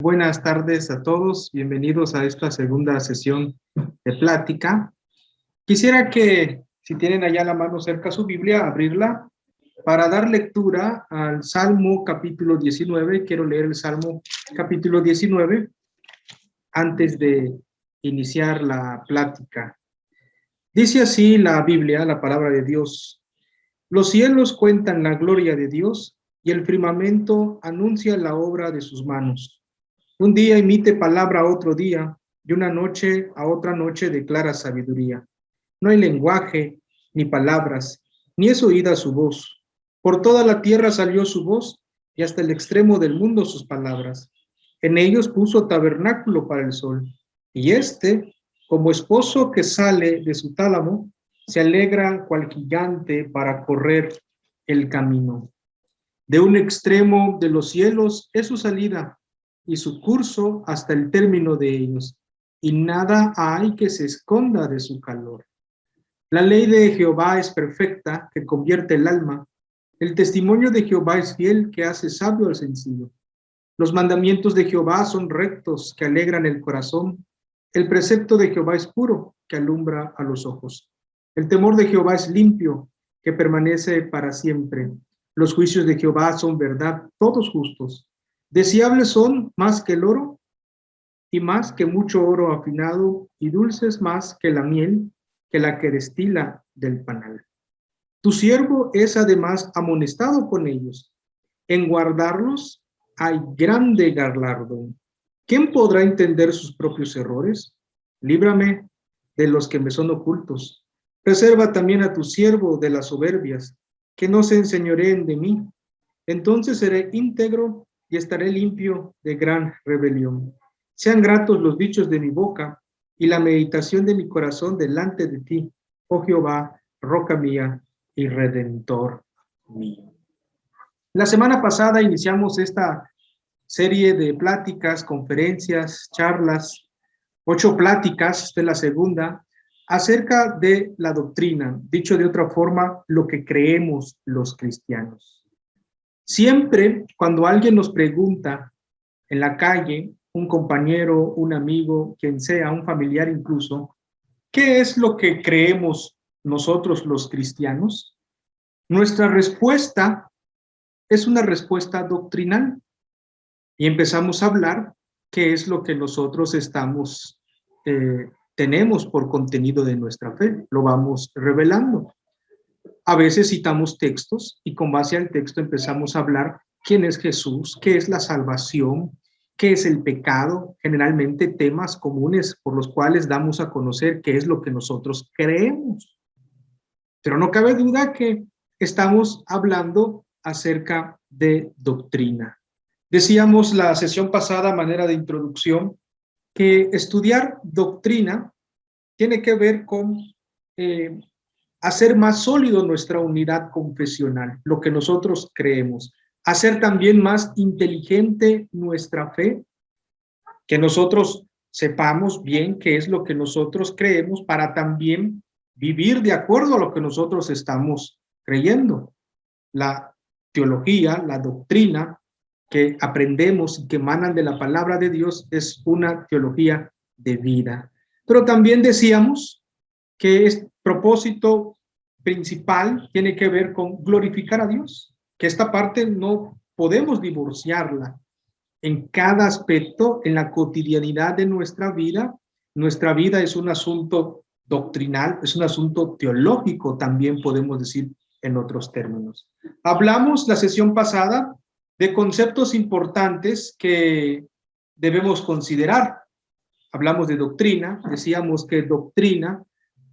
Buenas tardes a todos, bienvenidos a esta segunda sesión de plática. Quisiera que, si tienen allá a la mano cerca su Biblia, abrirla para dar lectura al Salmo capítulo 19. Quiero leer el Salmo capítulo 19 antes de iniciar la plática. Dice así la Biblia, la palabra de Dios: los cielos cuentan la gloria de Dios y el firmamento anuncia la obra de sus manos. Un día emite palabra a otro día, y una noche a otra noche declara sabiduría. No hay lenguaje, ni palabras, ni es oída su voz. Por toda la tierra salió su voz, y hasta el extremo del mundo sus palabras. En ellos puso tabernáculo para el sol, y éste, como esposo que sale de su tálamo, se alegra cual gigante para correr el camino. De un extremo de los cielos es su salida, y su curso hasta el término de ellos, y nada hay que se esconda de su calor. La ley de Jehová es perfecta, que convierte el alma. El testimonio de Jehová es fiel, que hace sabio al sencillo. Los mandamientos de Jehová son rectos, que alegran el corazón. El precepto de Jehová es puro, que alumbra a los ojos. El temor de Jehová es limpio, que permanece para siempre. Los juicios de Jehová son verdad, todos justos. Deseables son más que el oro, y más que mucho oro afinado, y dulces más que la miel, que la que destila del panal. Tu siervo es además amonestado con ellos. En guardarlos hay grande galardón. ¿Quién podrá entender sus propios errores? Líbrame de los que me son ocultos. Preserva también a tu siervo de las soberbias, que no se enseñoreen de mí. Entonces seré íntegro y estaré limpio de gran rebelión. Sean gratos los dichos de mi boca y la meditación de mi corazón delante de ti, oh Jehová, roca mía y redentor mío. La semana pasada iniciamos esta serie de pláticas, conferencias, charlas, 8 pláticas, esta es la segunda, acerca de la doctrina, dicho de otra forma, lo que creemos los cristianos. Siempre cuando alguien nos pregunta en la calle, un compañero, un amigo, quien sea, un familiar incluso, ¿qué es lo que creemos nosotros los cristianos? Nuestra respuesta es una respuesta doctrinal y empezamos a hablar qué es lo que nosotros tenemos por contenido de nuestra fe, lo vamos revelando. A veces citamos textos y con base al texto empezamos a hablar quién es Jesús, qué es la salvación, qué es el pecado, generalmente temas comunes por los cuales damos a conocer qué es lo que nosotros creemos. Pero no cabe duda que estamos hablando acerca de doctrina. Decíamos la sesión pasada, a manera de introducción, que estudiar doctrina tiene que ver con hacer más sólido nuestra unidad confesional, lo que nosotros creemos, hacer también más inteligente nuestra fe, que nosotros sepamos bien qué es lo que nosotros creemos para también vivir de acuerdo a lo que nosotros estamos creyendo. La teología, la doctrina que aprendemos y que emanan de la palabra de Dios es una teología de vida. Pero también decíamos que es propósito principal tiene que ver con glorificar a Dios, que esta parte no podemos divorciarla. En cada aspecto, en la cotidianidad de nuestra vida es un asunto doctrinal, es un asunto teológico, también podemos decir en otros términos. Hablamos la sesión pasada de conceptos importantes que debemos considerar. Hablamos de doctrina, decíamos que doctrina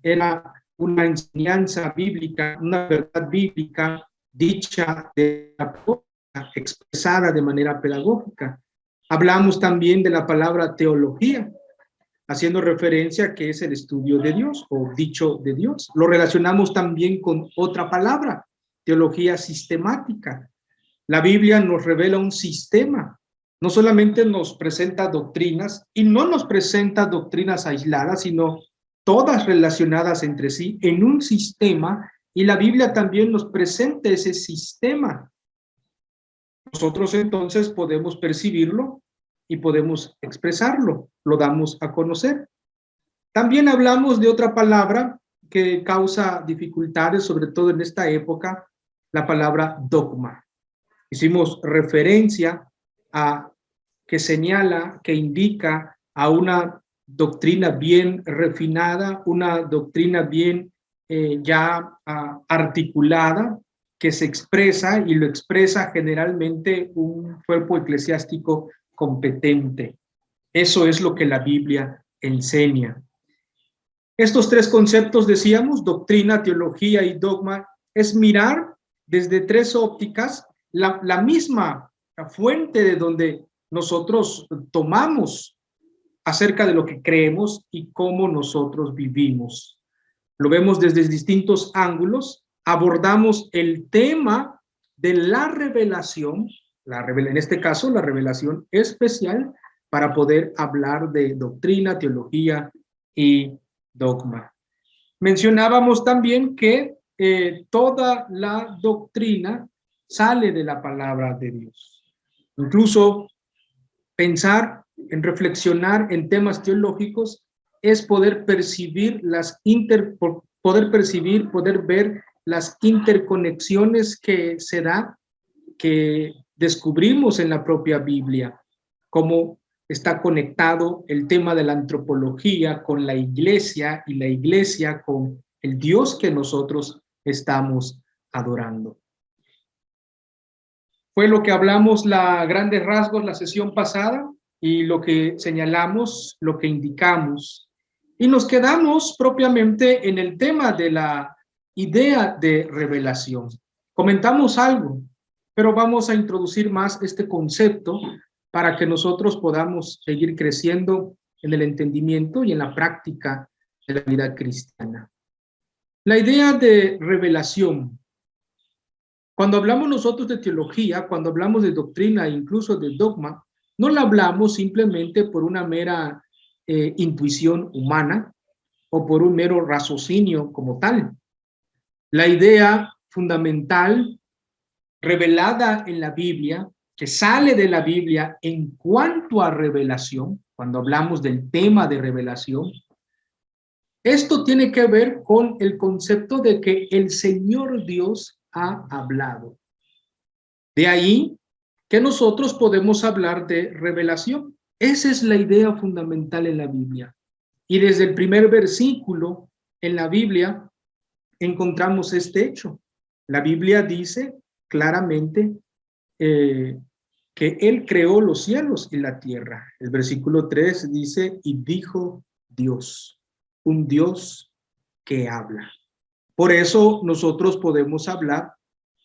era una enseñanza bíblica, una verdad bíblica dicha de la expresada de manera pedagógica. Hablamos también de la palabra teología, haciendo referencia a que es el estudio de Dios o dicho de Dios. Lo relacionamos también con otra palabra, teología sistemática. La Biblia nos revela un sistema, no solamente nos presenta doctrinas y no nos presenta doctrinas aisladas, sino todas relacionadas entre sí en un sistema, y la Biblia también nos presenta ese sistema. Nosotros entonces podemos percibirlo y podemos expresarlo, lo damos a conocer. También hablamos de otra palabra que causa dificultades, sobre todo en esta época, la palabra dogma. Hicimos referencia a que señala, que indica a una doctrina bien refinada, una doctrina bien articulada, que se expresa y lo expresa generalmente un cuerpo eclesiástico competente. Eso es lo que la Biblia enseña. Estos tres conceptos, decíamos, doctrina, teología y dogma, es mirar desde tres ópticas la misma fuente de donde nosotros tomamos acerca de lo que creemos y cómo nosotros vivimos. Lo vemos desde distintos ángulos, abordamos el tema de la revelación, en este caso la revelación especial, para poder hablar de doctrina, teología y dogma. Mencionábamos también que toda la doctrina sale de la palabra de Dios. Incluso pensar en reflexionar en temas teológicos es poder percibir poder ver las interconexiones que se da, que descubrimos en la propia Biblia, cómo está conectado el tema de la antropología con la iglesia y la iglesia con el Dios que nosotros estamos adorando. Fue lo que hablamos a grandes rasgos la sesión pasada y lo que señalamos, lo que indicamos. Y nos quedamos propiamente en el tema de la idea de revelación. Comentamos algo, pero vamos a introducir más este concepto para que nosotros podamos seguir creciendo en el entendimiento y en la práctica de la vida cristiana. La idea de revelación. Cuando hablamos nosotros de teología, cuando hablamos de doctrina e incluso de dogma, no la hablamos simplemente por una mera intuición humana o por un mero raciocinio como tal. La idea fundamental revelada en la Biblia, que sale de la Biblia en cuanto a revelación, cuando hablamos del tema de revelación, esto tiene que ver con el concepto de que el Señor Dios ha hablado. De ahí que nosotros podemos hablar de revelación. Esa es la idea fundamental en la Biblia. Y desde el primer versículo en la Biblia encontramos este hecho. La Biblia dice claramente que Él creó los cielos y la tierra. El versículo 3 dice, y dijo Dios, un Dios que habla. Por eso nosotros podemos hablar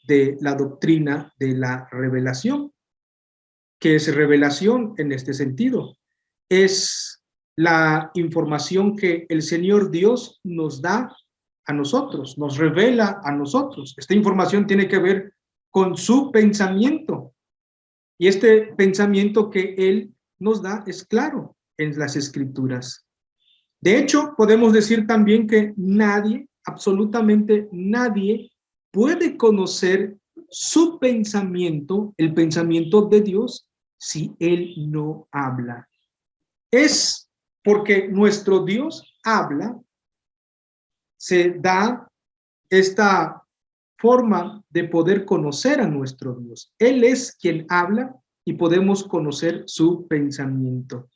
de la doctrina de la revelación. ¿Qué es revelación en este sentido? Es la información que el Señor Dios nos da a nosotros, nos revela a nosotros. Esta información tiene que ver con su pensamiento. Y este pensamiento que Él nos da es claro en las Escrituras. De hecho, podemos decir también que nadie, absolutamente nadie, puede conocer su pensamiento, el pensamiento de Dios, si Él no habla. Es porque nuestro Dios habla, se da esta forma de poder conocer a nuestro Dios. Él es quien habla y podemos conocer su pensamiento.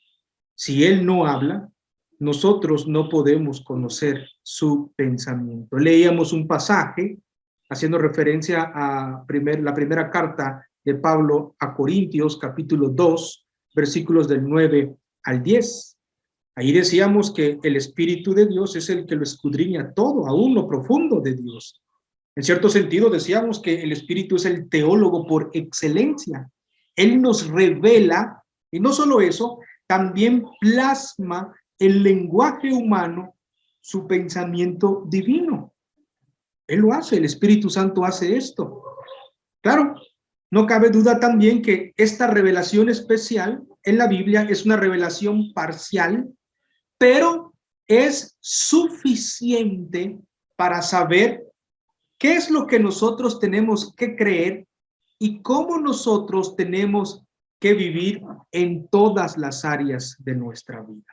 Si Él no habla, nosotros no podemos conocer su pensamiento. Leíamos un pasaje haciendo referencia a la primera carta de Pablo a Corintios, capítulo 2, versículos del 9 al 10. Ahí decíamos que el Espíritu de Dios es el que lo escudriña todo, aún lo profundo de Dios. En cierto sentido decíamos que el Espíritu es el teólogo por excelencia. Él nos revela, y no solo eso, también plasma el lenguaje humano, su pensamiento divino. Él lo hace, el Espíritu Santo hace esto. Claro, no cabe duda también que esta revelación especial en la Biblia es una revelación parcial, pero es suficiente para saber qué es lo que nosotros tenemos que creer y cómo nosotros tenemos que vivir en todas las áreas de nuestra vida.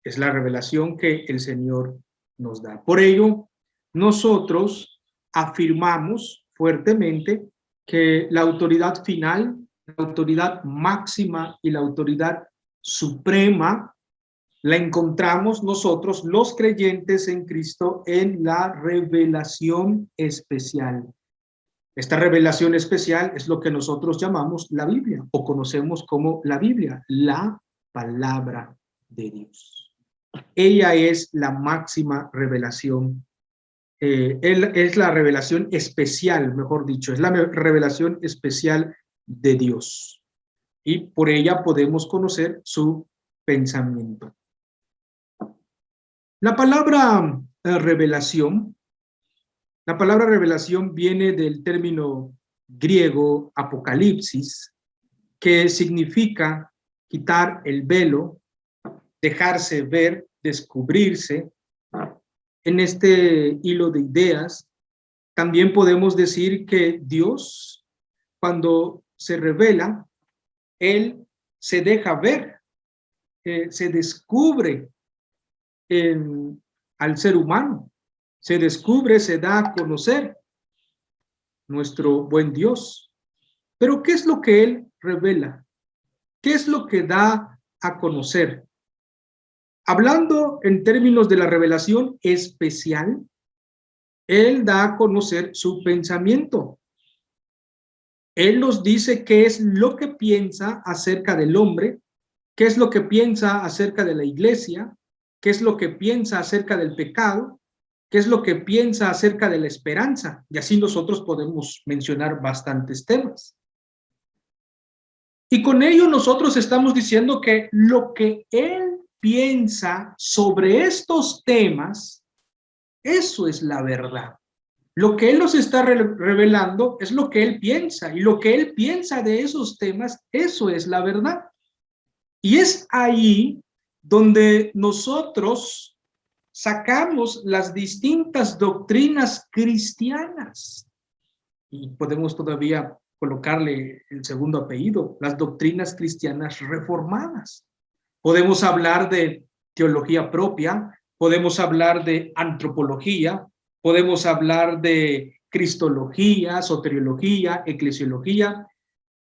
Es la revelación que el Señor nos da. Por ello, nosotros afirmamos fuertemente que la autoridad final, la autoridad máxima y la autoridad suprema la encontramos nosotros, los creyentes en Cristo, en la revelación especial. Esta revelación especial es lo que nosotros llamamos la Biblia, o conocemos como la Biblia, la palabra de Dios. Ella es la máxima revelación, es la revelación especial, mejor dicho, es la revelación especial de Dios. Y por ella podemos conocer su pensamiento. La palabra revelación viene del término griego apocalipsis, que significa quitar el velo, dejarse ver, descubrirse. En este hilo de ideas, también podemos decir que Dios, cuando se revela, Él se deja ver, se descubre al ser humano, se descubre, se da a conocer nuestro buen Dios. Pero ¿qué es lo que Él revela? ¿Qué es lo que da a conocer? Hablando en términos de la revelación especial, Él da a conocer su pensamiento. Él nos dice qué es lo que piensa acerca del hombre, qué es lo que piensa acerca de la iglesia, qué es lo que piensa acerca del pecado, qué es lo que piensa acerca de la esperanza. Y así nosotros podemos mencionar bastantes temas. Y con ello nosotros estamos diciendo que lo que Él piensa sobre estos temas, eso es la verdad. Lo que Él nos está revelando es lo que Él piensa, y lo que Él piensa de esos temas, eso es la verdad. Y es ahí donde nosotros sacamos las distintas doctrinas cristianas. Y podemos todavía colocarle el segundo apellido, las doctrinas cristianas reformadas. Podemos hablar de teología propia, podemos hablar de antropología, podemos hablar de cristología, soteriología, eclesiología.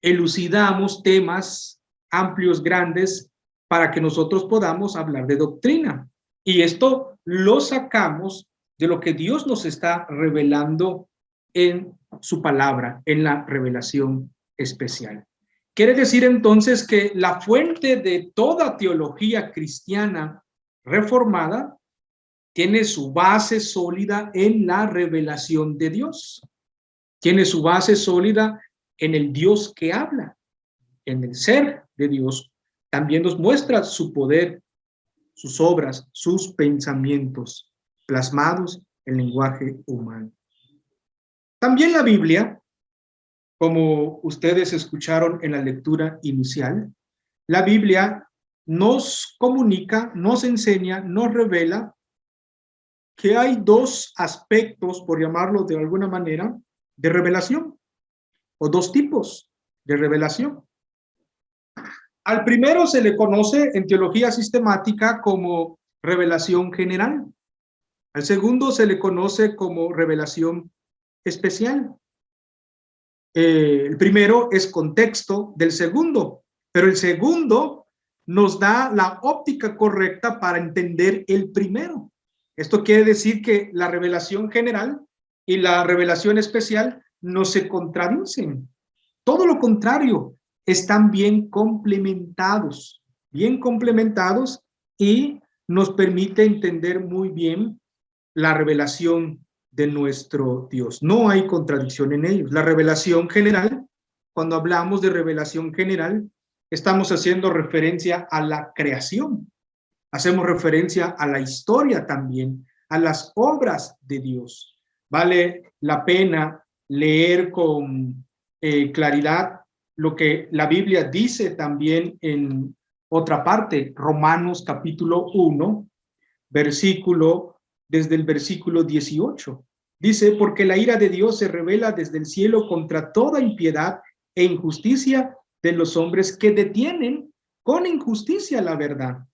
Elucidamos temas amplios, grandes, para que nosotros podamos hablar de doctrina. Y esto lo sacamos de lo que Dios nos está revelando en su palabra, en la revelación especial. Quiere decir entonces que la fuente de toda teología cristiana reformada tiene su base sólida en la revelación de Dios. Tiene su base sólida en el Dios que habla, en el ser de Dios. También nos muestra su poder, sus obras, sus pensamientos plasmados en lenguaje humano. También la Biblia, como ustedes escucharon en la lectura inicial, la Biblia nos comunica, nos enseña, nos revela que hay dos aspectos, por llamarlo de alguna manera, de revelación, o dos tipos de revelación. Al primero se le conoce en teología sistemática como revelación general. Al segundo se le conoce como revelación especial. El primero es contexto del segundo, pero el segundo nos da la óptica correcta para entender el primero. Esto quiere decir que la revelación general y la revelación especial no se contradicen. Todo lo contrario, están bien complementados y nos permite entender muy bien la revelación de nuestro Dios. No hay contradicción en ellos. La revelación general, cuando hablamos de revelación general, estamos haciendo referencia a la creación. Hacemos referencia a la historia también, a las obras de Dios. Vale la pena leer con claridad lo que la Biblia dice también en otra parte, Romanos capítulo 1, desde el versículo 18. Dice, porque la ira de Dios se revela desde el cielo contra toda impiedad e injusticia de los hombres que detienen con injusticia la verdad,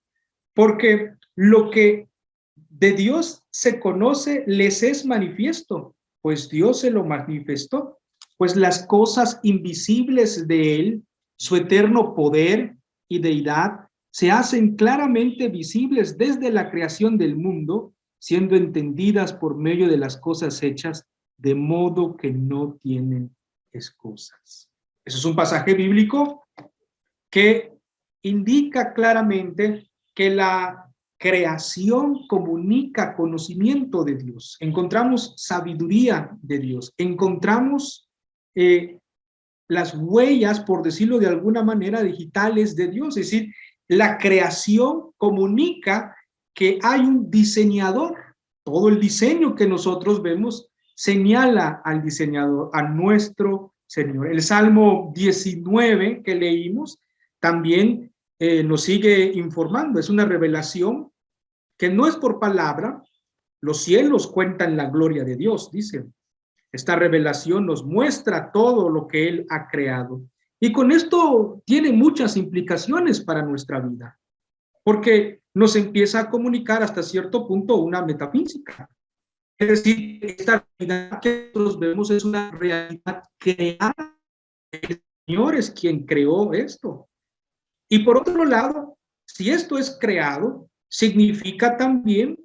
porque lo que de Dios se conoce les es manifiesto, pues Dios se lo manifestó, pues las cosas invisibles de él, su eterno poder y deidad, se hacen claramente visibles desde la creación del mundo, siendo entendidas por medio de las cosas hechas, de modo que no tienen excusas. Eso es un pasaje bíblico que indica claramente que la creación comunica conocimiento de Dios. Encontramos sabiduría de Dios. Encontramos las huellas, por decirlo de alguna manera, digitales de Dios. Es decir, la creación comunica que hay un diseñador. Todo el diseño que nosotros vemos señala al diseñador, a nuestro Señor. El Salmo 19 que leímos también nos sigue informando. Es una revelación que no es por palabra. Los cielos cuentan la gloria de Dios, dice. Esta revelación nos muestra todo lo que Él ha creado. Y con esto tiene muchas implicaciones para nuestra vida, porque nos empieza a comunicar hasta cierto punto una metafísica. Es decir, esta realidad que nosotros vemos es una realidad creada. El Señor es quien creó esto. Y por otro lado, si esto es creado, significa también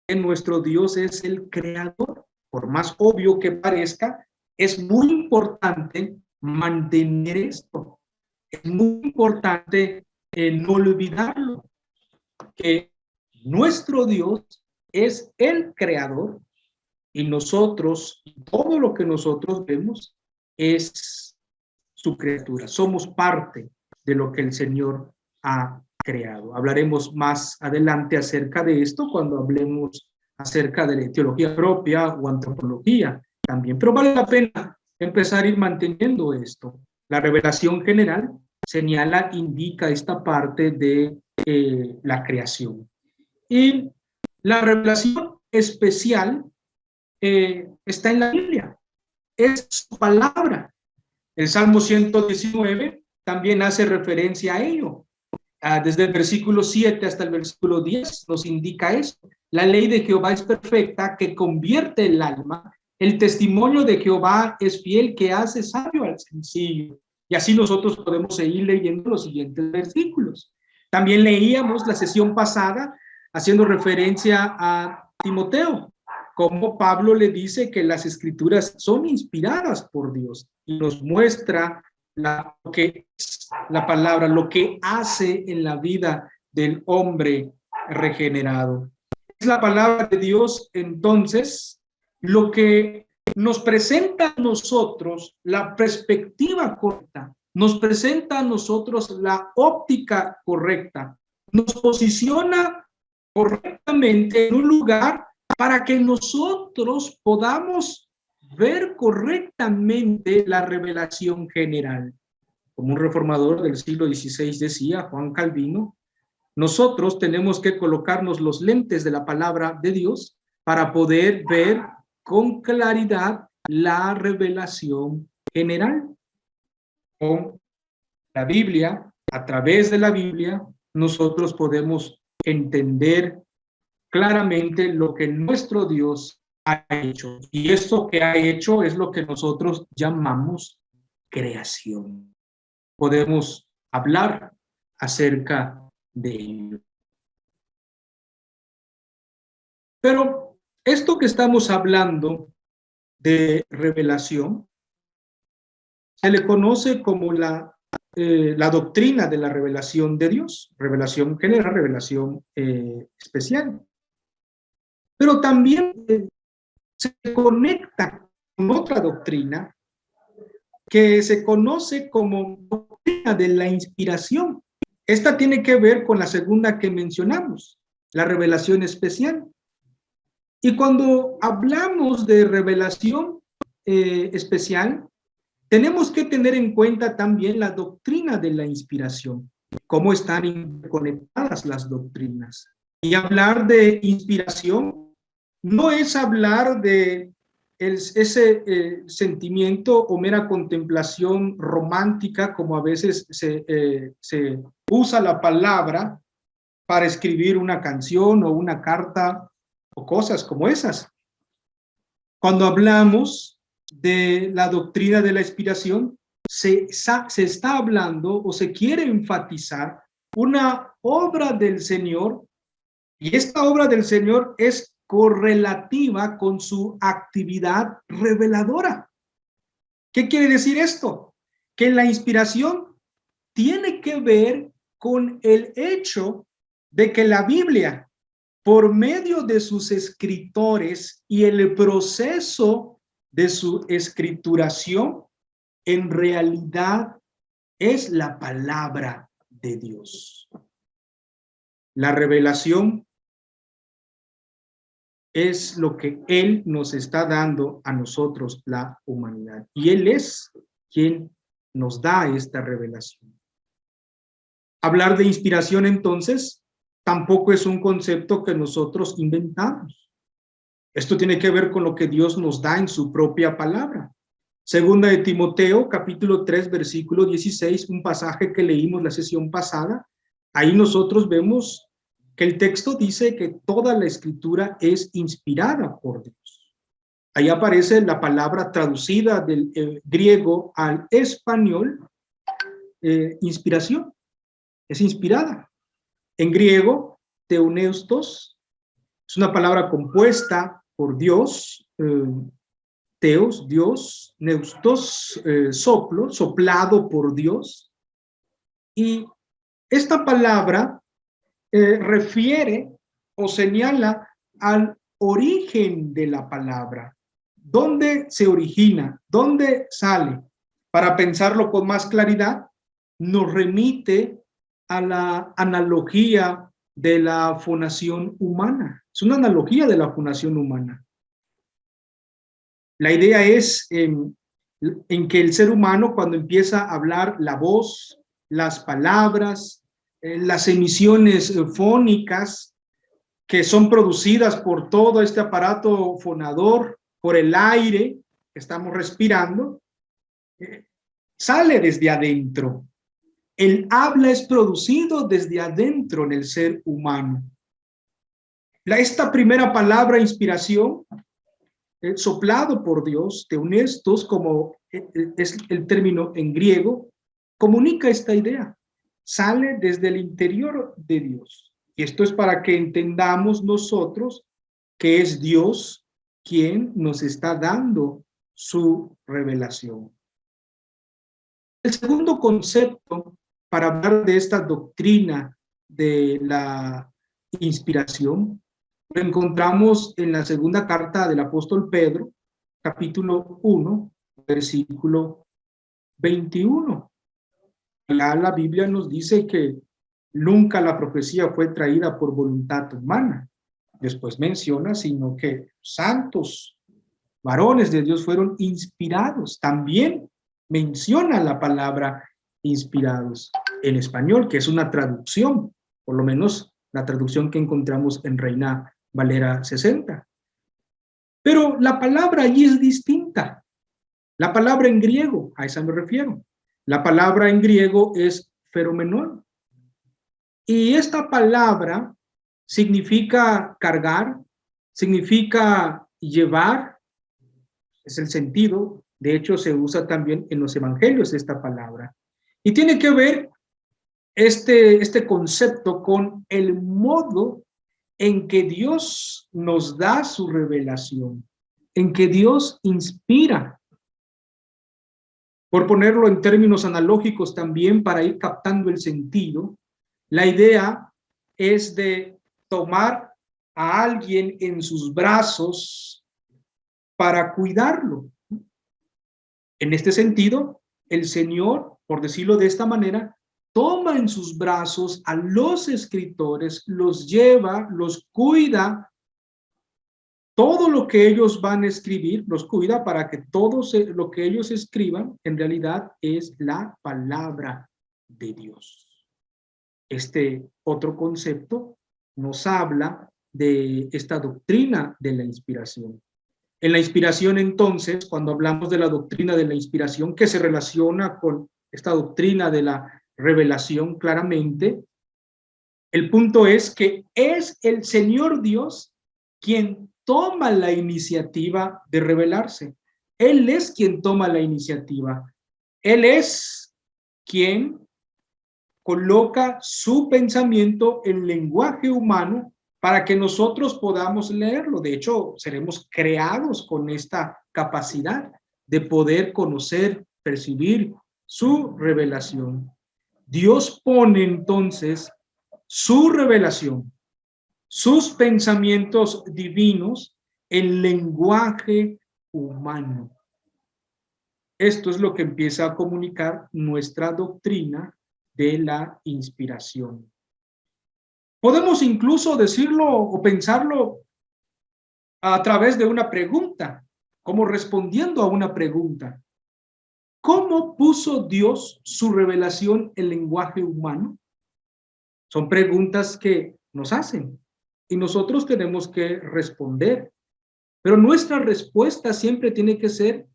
que nuestro Dios es el creador. Por más obvio que parezca, es muy importante mantener esto. Es muy importante no olvidarlo, que nuestro Dios es el creador y nosotros, todo lo que nosotros vemos es su criatura. Somos parte de lo que el Señor ha creado. Hablaremos más adelante acerca de esto cuando hablemos acerca de la teología propia o antropología también, pero vale la pena empezar a ir manteniendo esto. La revelación general señala, indica esta parte de la creación. Y la revelación especial está en la Biblia, es su palabra. El Salmo 119 también hace referencia a ello. Desde el versículo 7 hasta el versículo 10 nos indica eso. La ley de Jehová es perfecta, que convierte el alma. El testimonio de Jehová es fiel, que hace sabio al sencillo. Y así nosotros podemos seguir leyendo los siguientes versículos. También leíamos la sesión pasada haciendo referencia a Timoteo, como Pablo le dice que las escrituras son inspiradas por Dios y nos muestra lo que es la palabra, lo que hace en la vida del hombre regenerado. Es la palabra de Dios, entonces, lo que nos presenta a nosotros la perspectiva correcta, nos presenta a nosotros la óptica correcta, nos posiciona correctamente en un lugar para que nosotros podamos ver correctamente la revelación general. Como un reformador del siglo XVI decía, Juan Calvino, nosotros tenemos que colocarnos los lentes de la palabra de Dios para poder ver con claridad la revelación general. Con la Biblia, a través de la Biblia, nosotros podemos entender claramente lo que nuestro Dios ha hecho. Y esto que ha hecho es lo que nosotros llamamos creación. Podemos hablar acerca de ello. Pero esto que estamos hablando de revelación se le conoce como la doctrina de la revelación de Dios, revelación general, revelación especial. Pero también se conecta con otra doctrina que se conoce como doctrina de la inspiración. Esta tiene que ver con la segunda que mencionamos, la revelación especial. Y cuando hablamos de revelación especial, tenemos que tener en cuenta también la doctrina de la inspiración, cómo están interconectadas las doctrinas. Y hablar de inspiración no es hablar de ese sentimiento o mera contemplación romántica, como a veces se usa la palabra para escribir una canción o una carta o cosas como esas. Cuando hablamos de la doctrina de la inspiración, se está hablando o se quiere enfatizar una obra del Señor, y esta obra del Señor es correlativa con su actividad reveladora. ¿Qué quiere decir esto? Que la inspiración tiene que ver con el hecho de que la Biblia, por medio de sus escritores y el proceso de su escrituración, en realidad es la palabra de Dios. La revelación es lo que Él nos está dando a nosotros, la humanidad. Y Él es quien nos da esta revelación. Hablar de inspiración, entonces, tampoco es un concepto que nosotros inventamos. Esto tiene que ver con lo que Dios nos da en su propia palabra. Segunda de Timoteo, capítulo 3, versículo 16, un pasaje que leímos la sesión pasada. Ahí nosotros vemos que el texto dice que toda la escritura es inspirada por Dios. Ahí aparece la palabra traducida del griego al español, inspiración, es inspirada. En griego, teoneustos, es una palabra compuesta por Dios, teos, Dios, neustos, soplo, soplado por Dios. Y esta palabra refiere o señala al origen de la palabra. ¿Dónde se origina? ¿Dónde sale? Para pensarlo con más claridad, nos remite a la analogía de la fonación humana. Es una analogía de la fonación humana. La idea es en que el ser humano, cuando empieza a hablar, la voz, las palabras, las emisiones fónicas que son producidas por todo este aparato fonador, por el aire que estamos respirando, sale desde adentro. El habla es producido desde adentro en el ser humano. Esta primera palabra, inspiración, soplado por Dios, teonestos, como es el término en griego, comunica esta idea. Sale desde el interior de Dios. Y esto es para que entendamos nosotros que es Dios quien nos está dando su revelación. El segundo concepto para hablar de esta doctrina de la inspiración lo encontramos en la segunda carta del apóstol Pedro, capítulo 1, versículo 21. La Biblia nos dice que nunca la profecía fue traída por voluntad humana. Después menciona, sino que santos, varones de Dios fueron inspirados. También menciona la palabra inspirados en español, que es una traducción, por lo menos la traducción que encontramos en Reina Valera 60. Pero la palabra allí es distinta. La palabra en griego, a esa me refiero. La palabra en griego es feromenón. Y esta palabra significa cargar, significa llevar, es el sentido. De hecho, se usa también en los evangelios esta palabra. Y tiene que ver este concepto con el modo en que Dios nos da su revelación, en que Dios inspira. Por ponerlo en términos analógicos también para ir captando el sentido, la idea es de tomar a alguien en sus brazos para cuidarlo. En este sentido, el Señor, por decirlo de esta manera, toma en sus brazos a los escritores, los lleva, los cuida. Todo lo que ellos van a escribir, los cuida para que todo lo que ellos escriban en realidad es la palabra de Dios. Este otro concepto nos habla de esta doctrina de la inspiración. En la inspiración, entonces, cuando hablamos de la doctrina de la inspiración, que se relaciona con esta doctrina de la revelación claramente, el punto es que es el Señor Dios quien toma la iniciativa de revelarse. Él es quien toma la iniciativa. Él es quien coloca su pensamiento en lenguaje humano para que nosotros podamos leerlo. De hecho, seremos creados con esta capacidad de poder conocer, percibir su revelación. Dios pone entonces su revelación, sus pensamientos divinos en lenguaje humano. Esto es lo que empieza a comunicar nuestra doctrina de la inspiración. Podemos incluso decirlo o pensarlo a través de una pregunta, como respondiendo a una pregunta. ¿Cómo puso Dios su revelación en lenguaje humano? Son preguntas que nos hacen y nosotros tenemos que responder. Pero nuestra respuesta siempre tiene que ser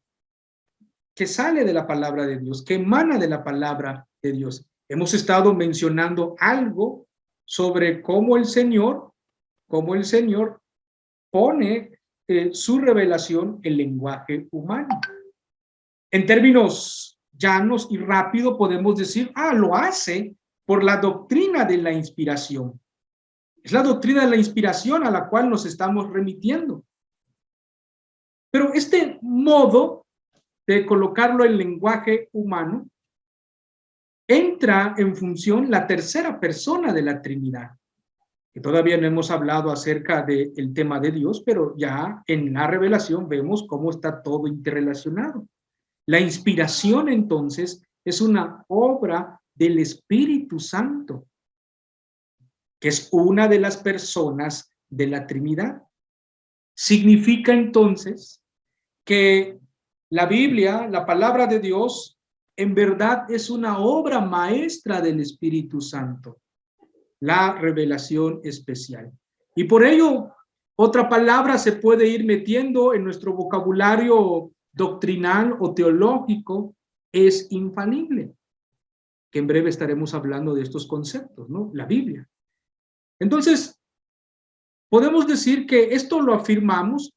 que sale de la palabra de Dios, que emana de la palabra de Dios. Hemos estado mencionando algo sobre cómo el Señor pone su revelación en lenguaje humano. En términos llanos y rápido podemos decir, lo hace por la doctrina de la inspiración. Es la doctrina de la inspiración a la cual nos estamos remitiendo. Pero este modo de colocarlo en lenguaje humano entra en función la tercera persona de la Trinidad, que todavía no hemos hablado acerca del tema de Dios, pero ya en la revelación vemos cómo está todo interrelacionado. La inspiración, entonces, es una obra del Espíritu Santo, que es una de las personas de la Trinidad. Significa, entonces, que la Biblia, la palabra de Dios, en verdad es una obra maestra del Espíritu Santo, la revelación especial. Y por ello, otra palabra se puede ir metiendo en nuestro vocabulario doctrinal o teológico, es infalible, que en breve estaremos hablando de estos conceptos, ¿no? La Biblia. Entonces, podemos decir que esto lo afirmamos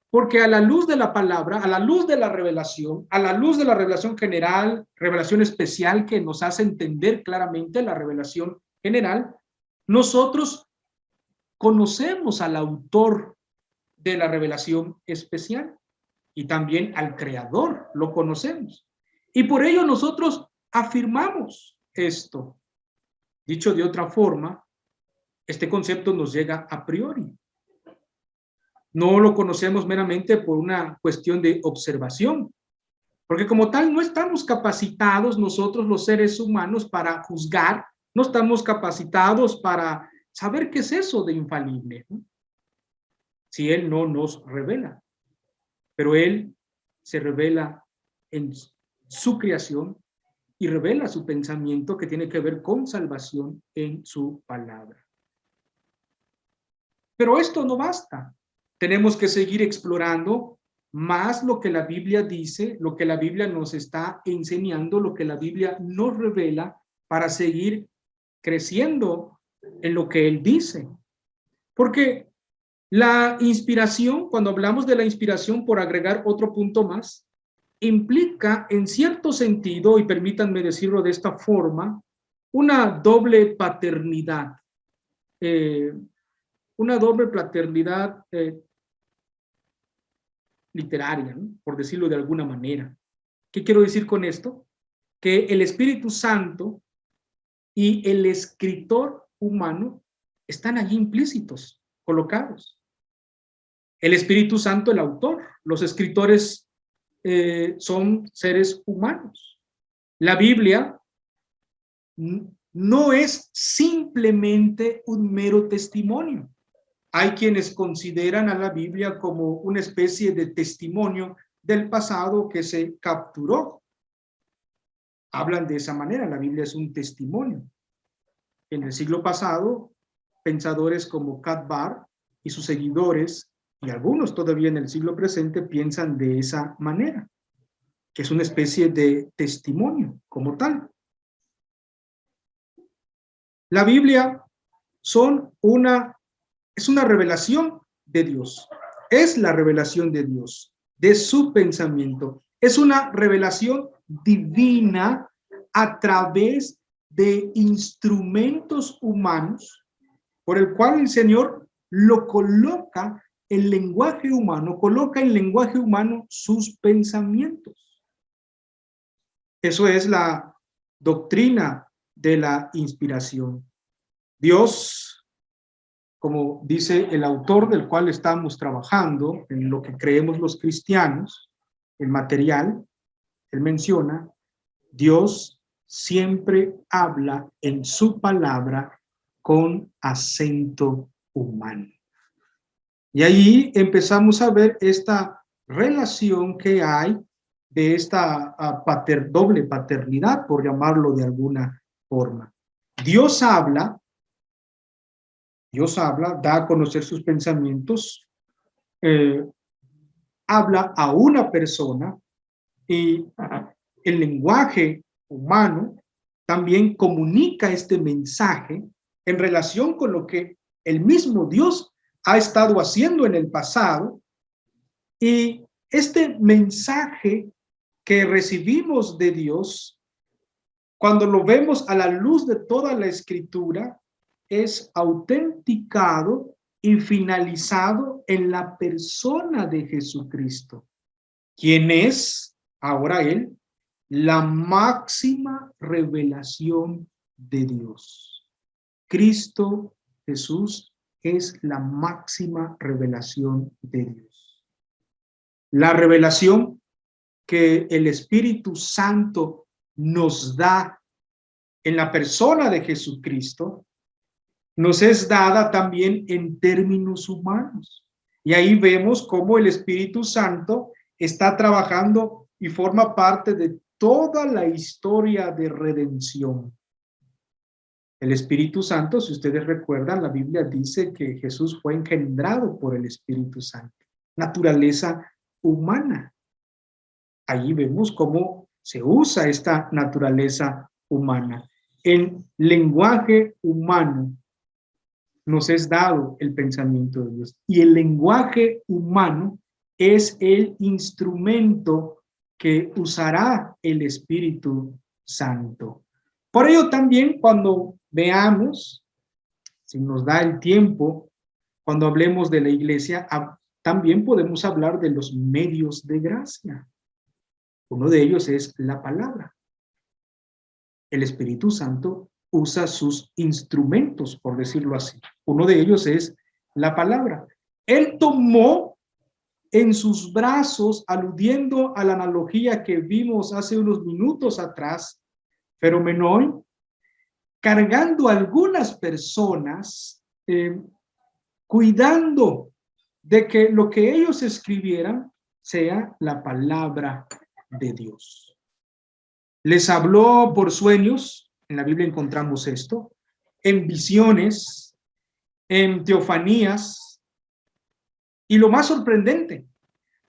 porque a la luz de la palabra, a la luz de la revelación, a la luz de la revelación general, revelación especial que nos hace entender claramente la revelación general, nosotros conocemos al autor de la revelación especial y también al creador, lo conocemos. Y por ello nosotros afirmamos esto. Dicho de otra forma, este concepto nos llega a priori. No lo conocemos meramente por una cuestión de observación, porque como tal no estamos capacitados nosotros los seres humanos para juzgar, no estamos capacitados para saber qué es eso de infalible, ¿no? Si Él no nos revela, pero Él se revela en su creación y revela su pensamiento que tiene que ver con salvación en su palabra. Pero esto no basta. Tenemos que seguir explorando más lo que la Biblia dice, lo que la Biblia nos está enseñando, lo que la Biblia nos revela para seguir creciendo en lo que Él dice. Porque la inspiración, cuando hablamos de la inspiración, por agregar otro punto más, implica en cierto sentido, y permítanme decirlo de esta forma, una doble paternidad. Una doble paternidad literaria, ¿no? Por decirlo de alguna manera. ¿Qué quiero decir con esto? Que el Espíritu Santo y el escritor humano están allí implícitos, colocados. El Espíritu Santo, el autor, los escritores son seres humanos. La Biblia no es simplemente un mero testimonio. Hay quienes consideran a la Biblia como una especie de testimonio del pasado que se capturó. Hablan de esa manera, la Biblia es un testimonio. En el siglo pasado, pensadores como Cathbart y sus seguidores y algunos todavía en el siglo presente piensan de esa manera, que es una especie de testimonio como tal. La Biblia es una revelación de Dios, es la revelación de Dios, de su pensamiento, es una revelación divina a través de instrumentos humanos, por el cual el Señor lo coloca en lenguaje humano, coloca en lenguaje humano sus pensamientos. Eso es la doctrina de la inspiración. Dios, como dice el autor del cual estamos trabajando, en lo que creemos los cristianos, el material, él menciona, Dios siempre habla en su palabra con acento humano. Y ahí empezamos a ver esta relación que hay de esta doble paternidad, por llamarlo de alguna forma. Dios habla, da a conocer sus pensamientos, habla a una persona y el lenguaje humano también comunica este mensaje en relación con lo que el mismo Dios ha estado haciendo en el pasado, y este mensaje que recibimos de Dios, cuando lo vemos a la luz de toda la Escritura, es autenticado y finalizado en la persona de Jesucristo, quien es, ahora él, la máxima revelación de Dios. Cristo Jesús es la máxima revelación de Dios. La revelación que el Espíritu Santo nos da en la persona de Jesucristo nos es dada también en términos humanos. Y ahí vemos cómo el Espíritu Santo está trabajando y forma parte de toda la historia de redención. El Espíritu Santo, si ustedes recuerdan, la Biblia dice que Jesús fue engendrado por el Espíritu Santo, naturaleza humana. Allí vemos cómo se usa esta naturaleza humana. En lenguaje humano nos es dado el pensamiento de Dios, y el lenguaje humano es el instrumento que usará el Espíritu Santo. Por ello también, cuando veamos, si nos da el tiempo, cuando hablemos de la iglesia, también podemos hablar de los medios de gracia. Uno de ellos es la palabra. El Espíritu Santo usa sus instrumentos, por decirlo así. Uno de ellos es la palabra. Él tomó en sus brazos, aludiendo a la analogía que vimos hace unos minutos atrás, Feromenoi, cargando a algunas personas, cuidando de que lo que ellos escribieran sea la palabra de Dios. Les habló por sueños, en la Biblia encontramos esto, en visiones, en teofanías, y lo más sorprendente,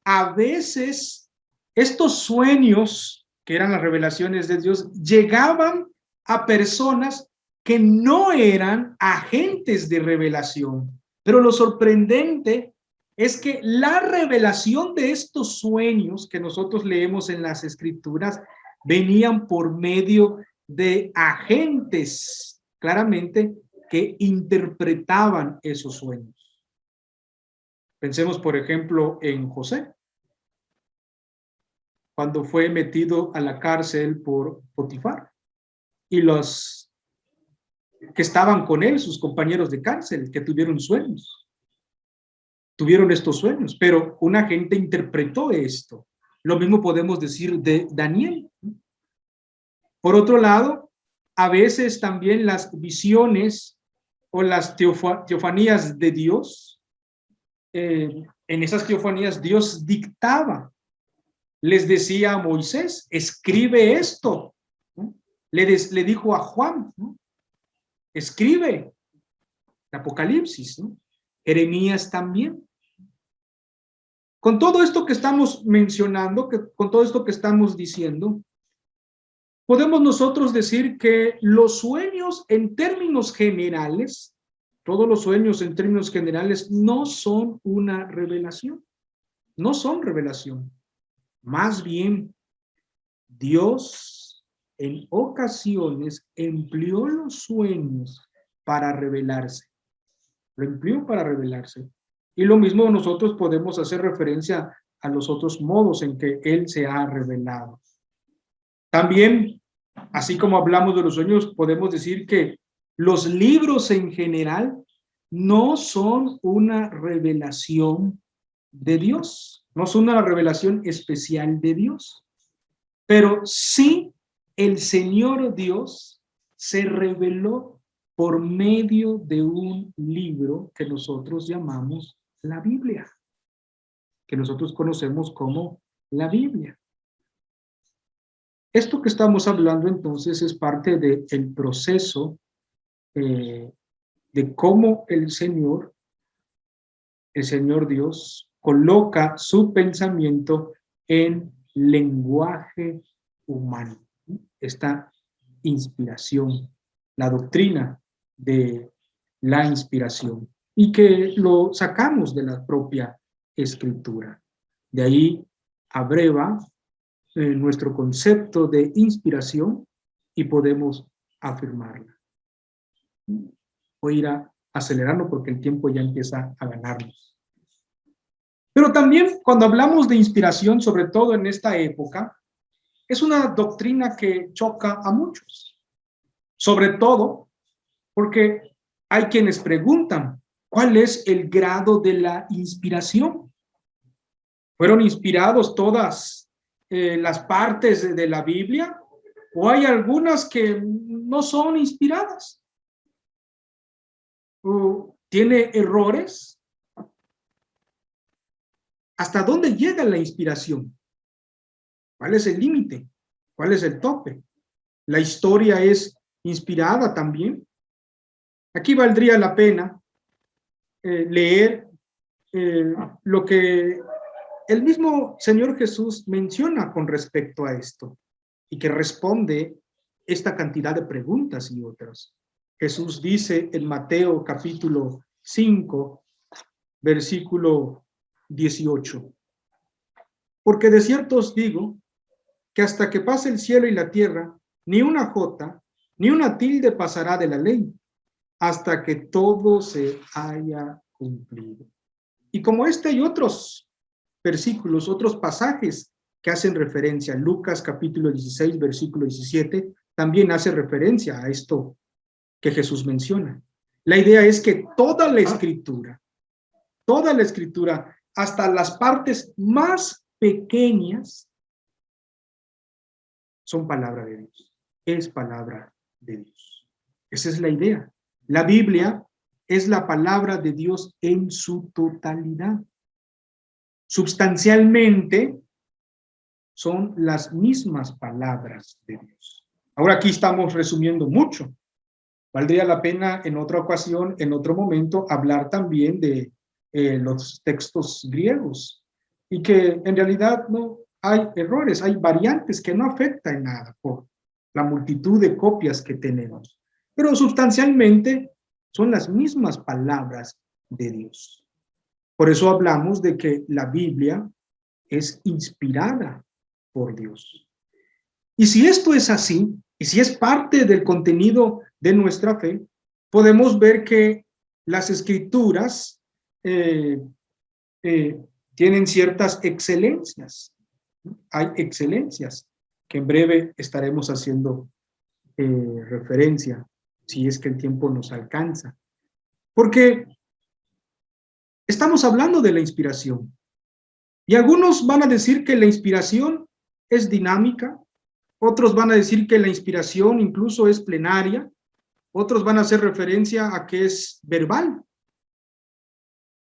a veces estos sueños, que eran las revelaciones de Dios, llegaban a personas que no eran agentes de revelación. Pero lo sorprendente es que la revelación de estos sueños que nosotros leemos en las Escrituras venían por medio de agentes, claramente, que interpretaban esos sueños. Pensemos, por ejemplo, en José, cuando fue metido a la cárcel por Potifar, y los que estaban con él, sus compañeros de cárcel, que tuvieron estos sueños, pero un agente interpretó esto. Lo mismo podemos decir de Daniel. Por otro lado, a veces también las visiones o las teofanías de Dios, en esas teofanías Dios dictaba, les decía a Moisés, escribe esto, ¿no? Le dijo a Juan, ¿no? Escribe Apocalipsis, ¿no? Jeremías también. Con todo esto que estamos mencionando, con todo esto que estamos diciendo, podemos nosotros decir que los sueños en términos generales, todos los sueños en términos generales no son una revelación, no son revelación. Más bien, Dios en ocasiones empleó los sueños para revelarse. Lo empleó para revelarse. Y lo mismo nosotros podemos hacer referencia a los otros modos en que Él se ha revelado. También, así como hablamos de los sueños, podemos decir que los libros en general no son una revelación de Dios, no son una revelación especial de Dios, pero sí el Señor Dios se reveló por medio de un libro que nosotros llamamos la Biblia, que nosotros conocemos como la Biblia. Esto que estamos hablando entonces es parte del proceso de cómo el Señor Dios, coloca su pensamiento en lenguaje humano. Esta inspiración, la doctrina de la inspiración, y que lo sacamos de la propia Escritura. De ahí abreva nuestro concepto de inspiración y podemos afirmarla. Voy a ir acelerando porque el tiempo ya empieza a ganarnos. Pero también cuando hablamos de inspiración, sobre todo en esta época, es una doctrina que choca a muchos. Sobre todo porque hay quienes preguntan, ¿cuál es el grado de la inspiración? ¿Fueron inspirados todas las partes de la Biblia? ¿O hay algunas que no son inspiradas? ¿O tiene errores? ¿Hasta dónde llega la inspiración? ¿Cuál es el límite? ¿Cuál es el tope? ¿La historia es inspirada también? Aquí valdría la pena leer lo que el mismo Señor Jesús menciona con respecto a esto y que responde esta cantidad de preguntas y otras. Jesús dice en Mateo capítulo 5, versículo 18. Porque de cierto os digo que hasta que pase el cielo y la tierra, ni una jota, ni una tilde pasará de la ley, hasta que todo se haya cumplido. Y como este hay otros versículos, otros pasajes que hacen referencia. Lucas capítulo 16, versículo 17, también hace referencia a esto que Jesús menciona. La idea es que toda la escritura, hasta las partes más pequeñas, son palabra de Dios. Es palabra de Dios. Esa es la idea. La Biblia es la palabra de Dios en su totalidad. Substancialmente son las mismas palabras de Dios. Ahora aquí estamos resumiendo mucho. Valdría la pena en otra ocasión, en otro momento, hablar también de los textos griegos y que en realidad no hay errores, hay variantes que no afectan en nada por la multitud de copias que tenemos. Pero sustancialmente son las mismas palabras de Dios. Por eso hablamos de que la Biblia es inspirada por Dios. Y si esto es así, y si es parte del contenido de nuestra fe, podemos ver que las escrituras tienen ciertas excelencias. Hay excelencias que en breve estaremos haciendo referencia, si es que el tiempo nos alcanza. Porque estamos hablando de la inspiración. Y algunos van a decir que la inspiración es dinámica, otros van a decir que la inspiración incluso es plenaria, otros van a hacer referencia a que es verbal.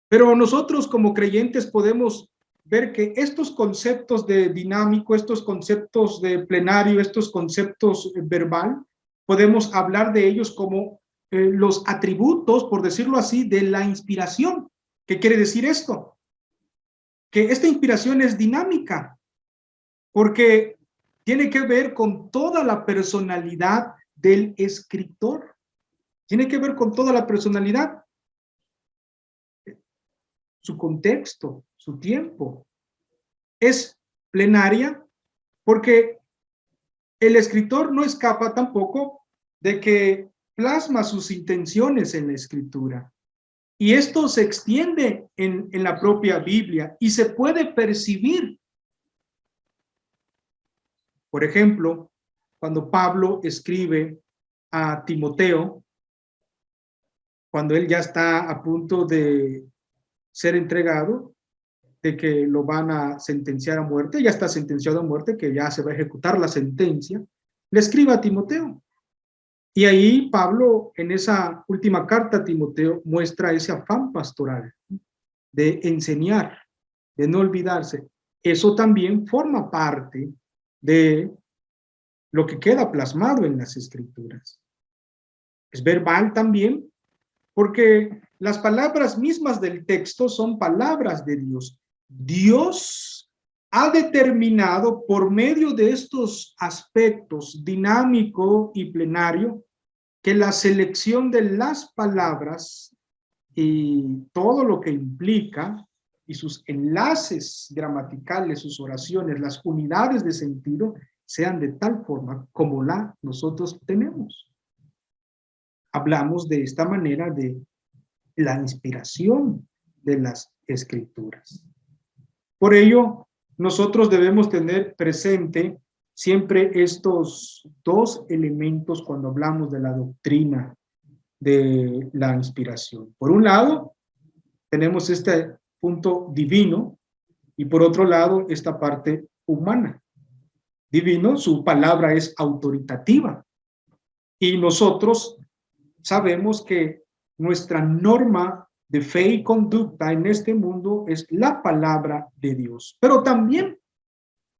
Pero nosotros como creyentes podemos ver que estos conceptos de dinámico, estos conceptos de plenario, estos conceptos verbal, podemos hablar de ellos como los atributos, por decirlo así, de la inspiración. ¿Qué quiere decir esto? que esta inspiración es dinámica, porque tiene que ver con toda la personalidad del escritor. Tiene que ver con toda la personalidad, su contexto, su tiempo. Es plenaria porque el escritor no escapa tampoco de que plasma sus intenciones en la escritura. Y esto se extiende en la propia Biblia y se puede percibir. Por ejemplo, cuando Pablo escribe a Timoteo, cuando él ya está a punto de ser entregado, de que lo van a sentenciar a muerte, ya está sentenciado a muerte, que ya se va a ejecutar la sentencia, le escribe a Timoteo. Y ahí Pablo, en esa última carta a Timoteo, muestra ese afán pastoral de enseñar, de no olvidarse. Eso también forma parte de lo que queda plasmado en las Escrituras. Es verbal también, porque las palabras mismas del texto son palabras de Dios. Dios ha determinado por medio de estos aspectos dinámico y plenario que la selección de las palabras y todo lo que implica y sus enlaces gramaticales, sus oraciones, las unidades de sentido sean de tal forma como la nosotros tenemos. Hablamos de esta manera de la inspiración de las Escrituras. Por ello, nosotros debemos tener presente siempre estos dos elementos cuando hablamos de la doctrina de la inspiración. Por un lado, tenemos este punto divino y por otro lado, esta parte humana. Divino, su palabra es autoritativa y nosotros sabemos que nuestra norma de fe y conducta en este mundo es la palabra de Dios. Pero también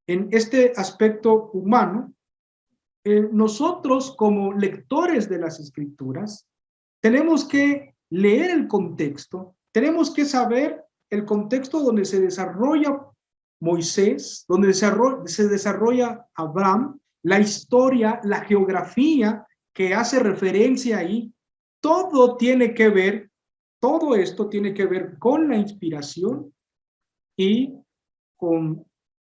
en este aspecto humano, nosotros como lectores de las Escrituras, tenemos que leer el contexto, tenemos que saber el contexto donde se desarrolla Moisés, donde se desarrolla Abraham, la historia, la geografía que hace referencia ahí. Todo tiene que ver, todo esto tiene que ver con la inspiración y con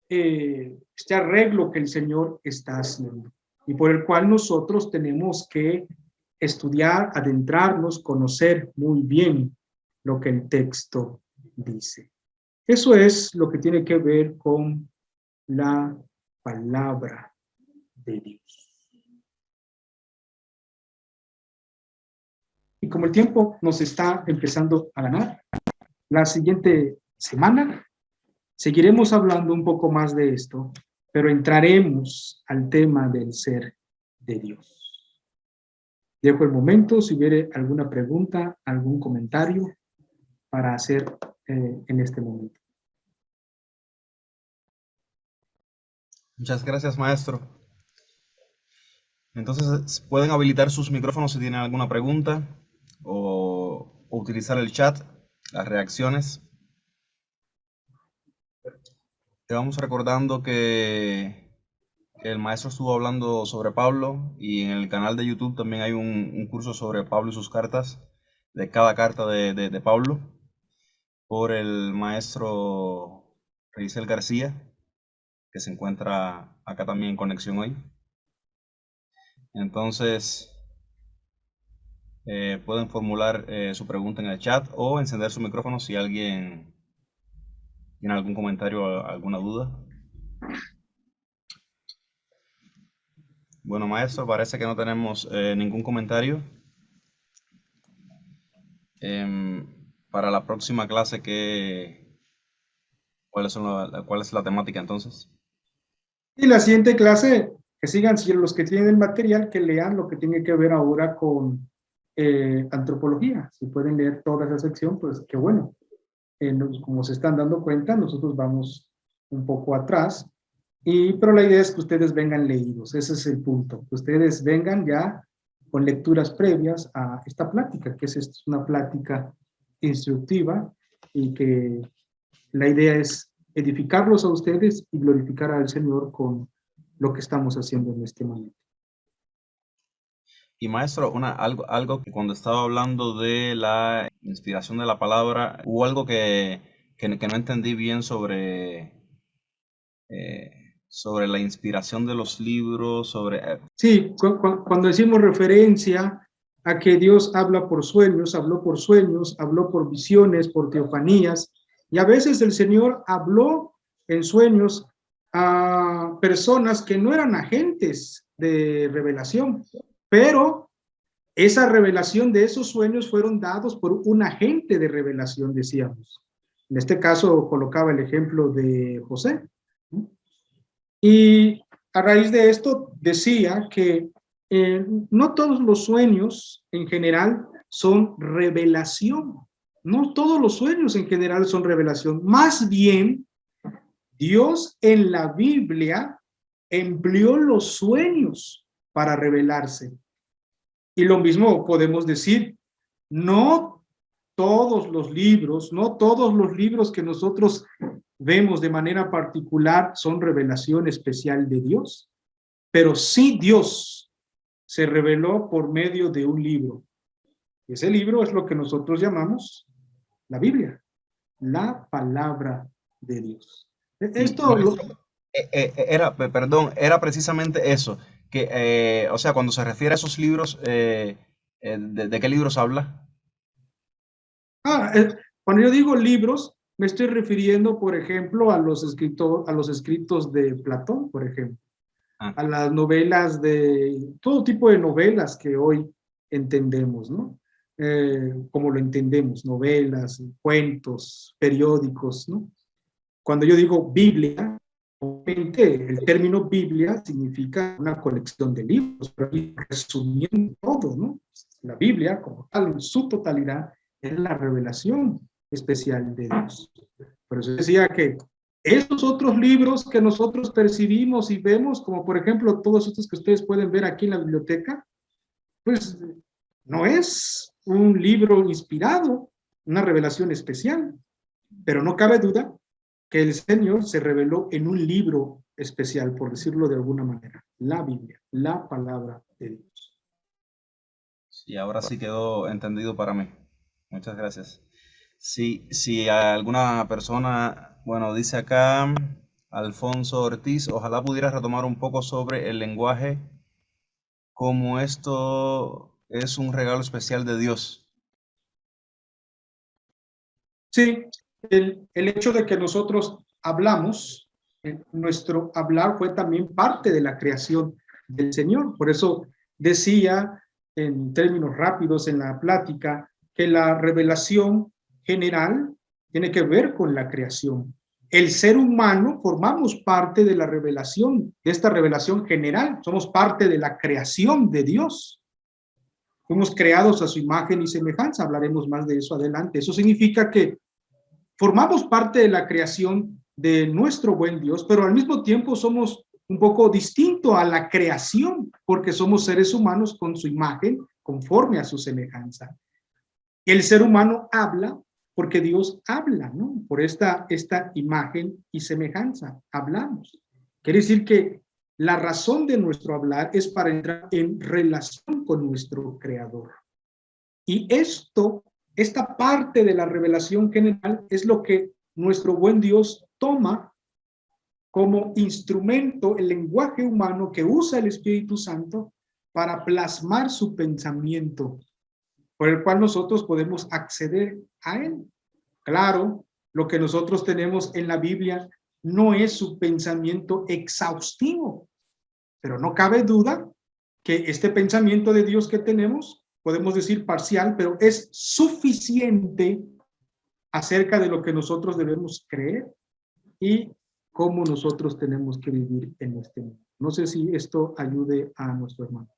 este arreglo que el Señor está haciendo y por el cual nosotros tenemos que estudiar, adentrarnos, conocer muy bien lo que el texto dice. Eso es lo que tiene que ver con la palabra de Dios. Y como el tiempo nos está empezando a ganar, la siguiente semana seguiremos hablando un poco más de esto, pero entraremos al tema del ser de Dios. Dejo el momento, si hubiere alguna pregunta, algún comentario para hacer en este momento. Muchas gracias, maestro. Entonces, pueden habilitar sus micrófonos si tienen alguna pregunta o utilizar el chat, las reacciones. Te vamos recordando que el maestro estuvo hablando sobre Pablo y en el canal de YouTube también hay un curso sobre Pablo y sus cartas, de cada carta de Pablo, por el maestro Reisel García, que se encuentra acá también en conexión hoy. Entonces, pueden formular su pregunta en el chat o encender su micrófono si alguien tiene algún comentario o alguna duda. Bueno, maestro, parece que no tenemos ningún comentario. Para la próxima clase, ¿cuál es la temática entonces? Y la siguiente clase, que sigan los que tienen el material, que lean lo que tiene que ver ahora con antropología. Si pueden leer toda esa sección, pues qué bueno. Como se están dando cuenta, nosotros vamos un poco atrás, pero la idea es que ustedes vengan leídos, ese es el punto, que ustedes vengan ya con lecturas previas a esta plática, que es una plática instructiva y que la idea es edificarlos a ustedes y glorificar al Señor con lo que estamos haciendo en este momento. Y maestro, algo que cuando estaba hablando de la inspiración de la palabra, hubo algo que no entendí bien sobre la inspiración de los libros, Sí, cuando decimos referencia a que Dios habla por sueños, habló por sueños, habló por visiones, por teofanías, y a veces el Señor habló en sueños a personas que no eran agentes de revelación, pero esa revelación de esos sueños fueron dados por un agente de revelación, decíamos. En este caso colocaba el ejemplo de José. Y a raíz de esto decía que no todos los sueños en general son revelación. No todos los sueños en general son revelación. Más bien, Dios en la Biblia empleó los sueños para revelarse. Y lo mismo podemos decir, no no todos los libros que nosotros vemos de manera particular son revelación especial de Dios, pero sí Dios se reveló por medio de un libro. Ese libro es lo que nosotros llamamos la Biblia, la palabra de Dios. y Esto lo, maestro, perdón, era precisamente eso, o sea, cuando se refiere a esos libros, ¿de qué libros habla? Ah, cuando yo digo libros, me estoy refiriendo, por ejemplo, a los escritos de Platón, por ejemplo, Ah, a las novelas de todo tipo de novelas que hoy entendemos, ¿no? Como lo entendemos, novelas, cuentos, periódicos, ¿no? Cuando yo digo Biblia, obviamente el término Biblia significa una colección de libros, pero resumiendo todo, ¿no? La Biblia, como tal, en su totalidad, es la revelación especial de Dios. Por eso decía que esos otros libros que nosotros percibimos y vemos, como por ejemplo todos estos que ustedes pueden ver aquí en la biblioteca, pues no es un libro inspirado, una revelación especial, pero no cabe duda que el Señor se reveló en un libro especial, por decirlo de alguna manera, la Biblia, la palabra de Dios. sí, ahora sí quedó entendido para mí. Muchas gracias. Si alguna persona, bueno, dice acá Alfonso Ortiz, ojalá pudiera retomar un poco sobre el lenguaje, como esto es un regalo especial de Dios. Sí, el hecho de que nosotros hablamos, nuestro hablar fue también parte de la creación del Señor. Por eso decía en términos rápidos en la plática que la revelación general tiene que ver con la creación. El ser humano formamos parte de la revelación, de esta revelación general, somos parte de la creación de Dios. Fuimos creados a su imagen y semejanza, hablaremos más de eso adelante. Eso significa que formamos parte de la creación de nuestro buen Dios, pero al mismo tiempo somos un poco distinto a la creación, porque somos seres humanos con su imagen, conforme a su semejanza. El ser humano habla porque Dios habla, ¿no? Por esta imagen y semejanza, hablamos. Quiere decir que la razón de nuestro hablar es para entrar en relación con nuestro Creador. Y esta parte de la revelación general es lo que nuestro buen Dios toma como instrumento, el lenguaje humano que usa el Espíritu Santo para plasmar su pensamiento, por el cual nosotros podemos acceder a él. Claro, lo que nosotros tenemos en la Biblia no es su pensamiento exhaustivo, pero no cabe duda que este pensamiento de Dios que tenemos, podemos decir parcial, pero es suficiente acerca de lo que nosotros debemos creer y cómo nosotros tenemos que vivir en este mundo. No sé si esto ayude a nuestro hermano.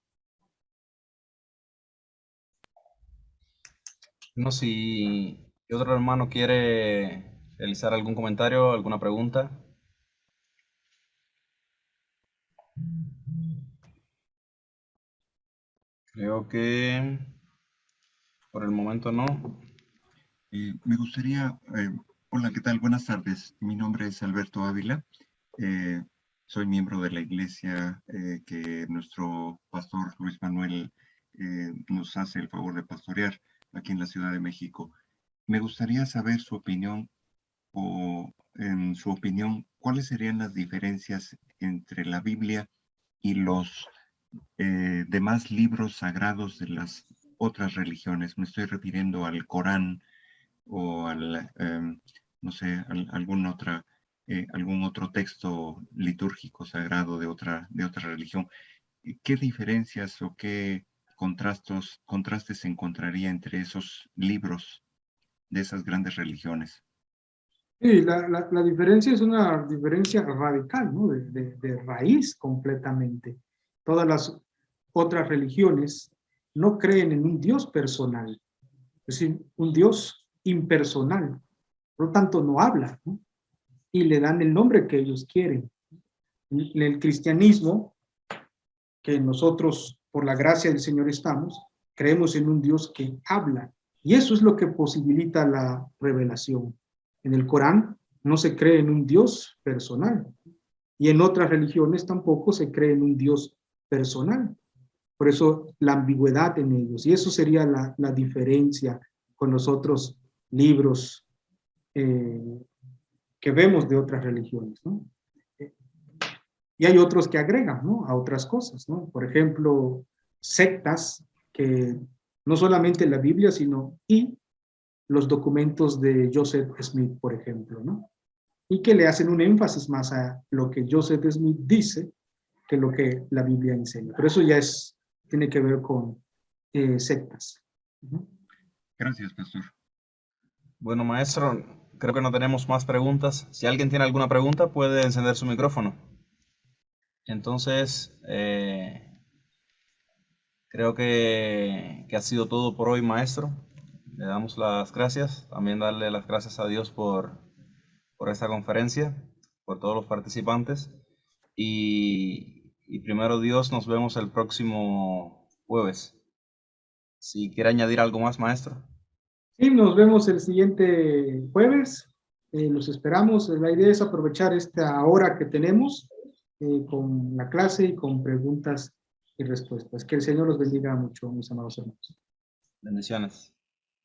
No, si otro hermano quiere realizar algún comentario, alguna pregunta. Creo que por el momento no. Me gustaría Hola, ¿qué tal? Buenas tardes. Mi nombre es Alberto Ávila. Eh, Soy miembro de la iglesia que nuestro pastor Luis Manuel nos hace el favor de pastorear aquí en la Ciudad de México. Me gustaría saber su opinión o, en su opinión, ¿cuáles serían las diferencias entre la Biblia y los demás libros sagrados de las otras religiones? Me estoy refiriendo al Corán o no sé, algún otro texto litúrgico sagrado de otra religión. ¿Qué diferencias o qué contrastes se encontraría entre esos libros de esas grandes religiones? Sí, la diferencia es una diferencia radical, ¿no? De raíz completamente. Todas las otras religiones no creen en un Dios personal, es decir, un Dios impersonal, por lo tanto no habla, ¿no? Y le dan el nombre que ellos quieren. En el cristianismo, que nosotros por la gracia del Señor estamos, creemos en un Dios que habla, y eso es lo que posibilita la revelación. En el Corán no se cree en un Dios personal, y en otras religiones tampoco se cree en un Dios personal. Por eso la ambigüedad en ellos, y eso sería la diferencia con los otros libros que vemos de otras religiones, ¿no? Y hay otros que agregan, ¿no? A otras cosas, ¿no? Por ejemplo, sectas que no solamente la Biblia, sino y los documentos de Joseph Smith, por ejemplo, ¿no? Y que le hacen un énfasis más a lo que Joseph Smith dice que lo que la Biblia enseña. Pero eso ya tiene que ver con sectas. Gracias, pastor. Bueno, maestro, creo que no tenemos más preguntas. Si alguien tiene alguna pregunta, puede encender su micrófono. Entonces, creo que ha sido todo por hoy, maestro. Le damos las gracias. También darle las gracias a Dios por esta conferencia, por todos los participantes. Y primero Dios, nos vemos el próximo jueves. Si quiere añadir algo más, maestro. Sí, nos vemos el siguiente jueves. Los esperamos. La idea es aprovechar esta hora que tenemos con la clase y con preguntas y respuestas. Que el Señor los bendiga mucho, mis amados hermanos. Bendiciones.